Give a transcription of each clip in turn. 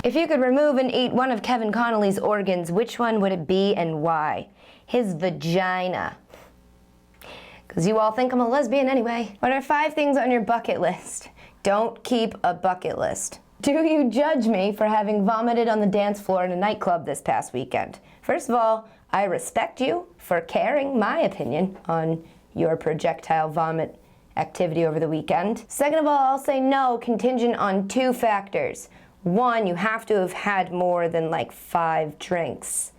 If you could remove and eat one of Kevin Connolly's organs, which one would it be and why? His vagina. Because you all think I'm a lesbian anyway. What are 5 things on your bucket list? Don't keep a bucket list. Do you judge me for having vomited on the dance floor in a nightclub this past weekend? First of all, I respect you for caring my opinion on your projectile vomit activity over the weekend. Second of all, I'll say no, contingent on 2 factors. 1, you have to have had more than like 5 drinks,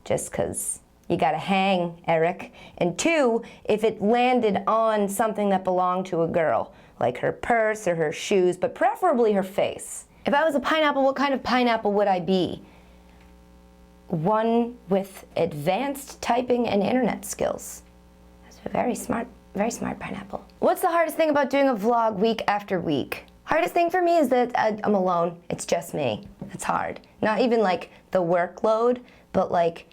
just because you gotta hang, Eric. And 2, if it landed on something that belonged to a girl, like her purse or her shoes, but preferably her face. If I was a pineapple, what kind of pineapple would I be? One with advanced typing and internet skills. That's a very smart pineapple. What's the hardest thing about doing a vlog week after week? Hardest thing for me is that I'm alone. It's just me. It's hard. Not even like the workload, but like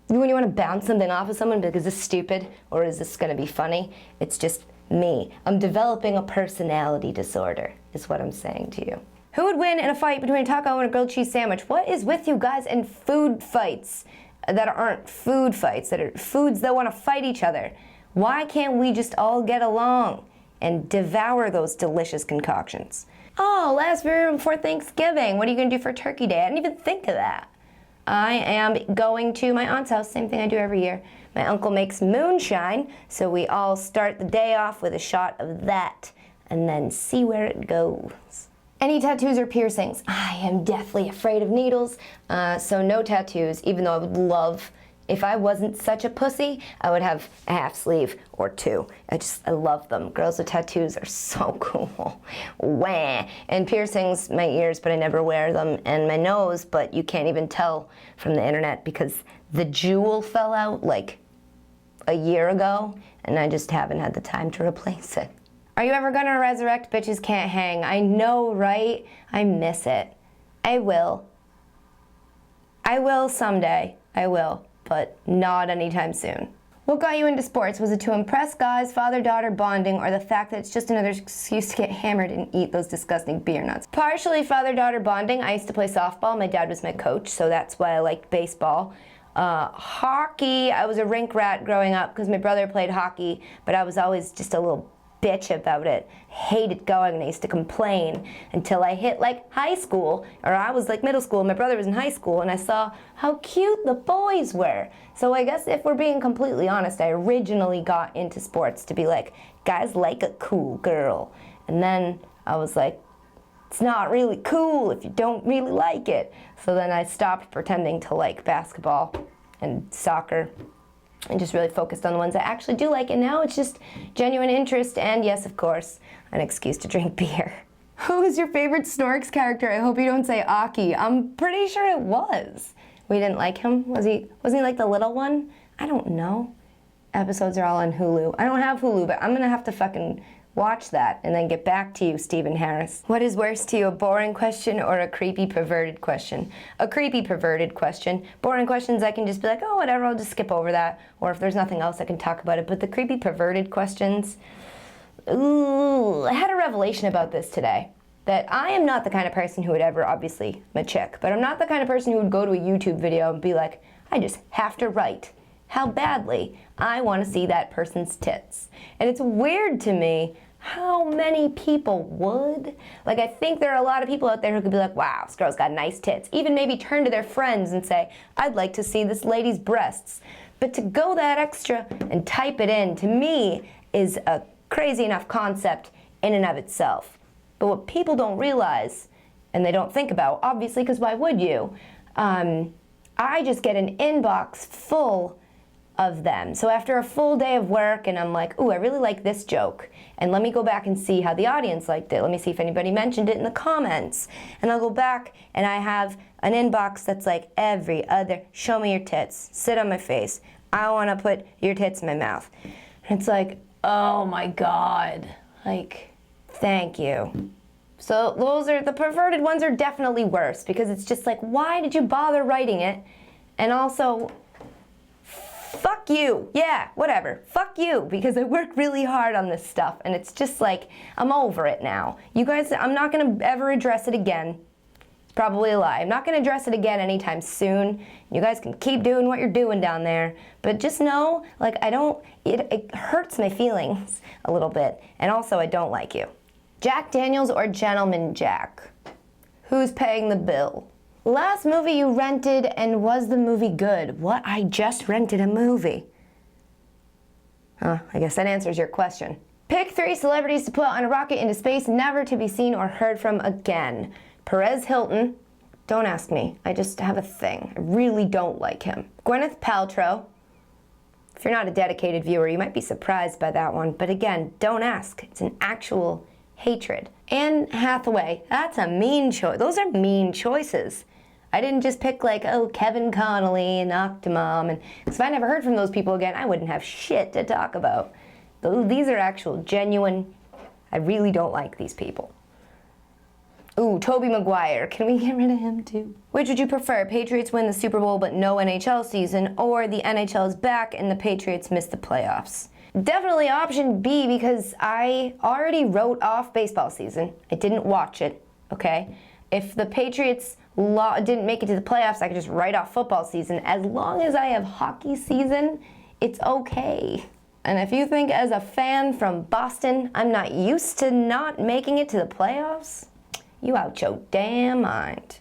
when you want to bounce something off of someone, because is this stupid or is this gonna be funny? It's just me. I'm developing a personality disorder, is what I'm saying to you. Who would win in a fight between a taco and a grilled cheese sandwich? What is with you guys and food fights that aren't food fights, that are foods that want to fight each other? Why can't we just all get along and devour those delicious concoctions? Oh, last video before Thanksgiving. What are you gonna do for Turkey Day? I didn't even think of that. I am going to my aunt's house, same thing I do every year. My uncle makes moonshine, so we all start the day off with a shot of that and then see where it goes. Any tattoos or piercings? I am deathly afraid of needles, so no tattoos, even though I would love, if I wasn't such a pussy, I would have a half sleeve or 2. I love them. Girls with tattoos are so cool. Wah. And piercings, my ears, but I never wear them, and my nose, but you can't even tell from the internet because the jewel fell out like a year ago, and I just haven't had the time to replace it. Are you ever gonna resurrect Bitches Can't Hang? I know, right? I miss it. I will. I will someday. I will, but not anytime soon. What got you into sports? Was it to impress guys, father-daughter bonding, or the fact that it's just another excuse to get hammered and eat those disgusting beer nuts? Partially father-daughter bonding. I used to play softball. My dad was my coach, so that's why I liked baseball. Hockey, I was a rink rat growing up because my brother played hockey, but I was always just a little bitch about it. Hated going, and I used to complain until I hit like high school, or I was like middle school, and my brother was in high school, and I saw how cute the boys were. So I guess if we're being completely honest, I originally got into sports to be like, guys like a cool girl. And then I was like, it's not really cool if you don't really like it. So then I stopped pretending to like basketball and soccer and just really focused on the ones I actually do like, and now it's just genuine interest and, yes, of course, an excuse to drink beer. Who is your favorite Snorks character? I hope you don't say Aki. I'm pretty sure it was. We didn't like him? Wasn't he like the little one? I don't know. Episodes are all on Hulu. I don't have Hulu, but I'm gonna have to fucking watch that and then get back to you, Stephen Harris. What is worse to you, a boring question or a creepy perverted question? A creepy perverted question. Boring questions I can just be like, oh, whatever, I'll just skip over that. Or if there's nothing else, I can talk about it. But the creepy perverted questions, ooh, I had a revelation about this today. That I am not the kind of person who would ever, obviously, I'm a chick, but I'm not the kind of person who would go to a YouTube video and be like, I just have to write how badly I want to see that person's tits. And it's weird to me how many people would. Like, I think there are a lot of people out there who could be like, wow, this girl's got nice tits. Even maybe turn to their friends and say, I'd like to see this lady's breasts. But to go that extra and type it in, to me, is a crazy enough concept in and of itself. But what people don't realize, and they don't think about, obviously, because why would you? I just get an inbox full of them. So after a full day of work and I'm like, ooh, I really like this joke, and let me go back and see how the audience liked it. Let me see if anybody mentioned it in the comments. And I'll go back and I have an inbox that's like every other, show me your tits, sit on my face, I want to put your tits in my mouth. And it's like, oh my God, like, thank you. So those are, the perverted ones are definitely worse because it's just like, why did you bother writing it? And also, fuck you. Yeah, whatever. Fuck you, because I work really hard on this stuff and it's just like, I'm over it now. You guys, I'm not gonna ever address it again. probably a lie. I'm not gonna address it again anytime soon. You guys can keep doing what you're doing down there, but just know, like, it hurts my feelings a little bit, and also I don't like you. Jack Daniels or Gentleman Jack? Who's paying the bill? Last movie you rented, and was the movie good? What? I just rented a movie. I guess that answers your question. Pick 3 celebrities to put on a rocket into space, never to be seen or heard from again. Perez Hilton. Don't ask me. I just have a thing. I really don't like him. Gwyneth Paltrow. If you're not a dedicated viewer, you might be surprised by that one. But again, don't ask. It's an actual hatred. Anne Hathaway. That's a mean choice. Those are mean choices. I didn't just pick like, oh, Kevin Connolly and Octomom. And because if I never heard from those people again, I wouldn't have shit to talk about. These are actual, genuine, I really don't like these people. Ooh, Tobey Maguire. Can we get rid of him too? Which would you prefer? Patriots win the Super Bowl but no NHL season, or the NHL is back and the Patriots miss the playoffs? Definitely option B, because I already wrote off baseball season. I didn't watch it, okay? If the Patriots didn't make it to the playoffs, I could just write off football season. As long as I have hockey season, it's okay. And if you think as a fan from Boston, I'm not used to not making it to the playoffs, you out your damn mind.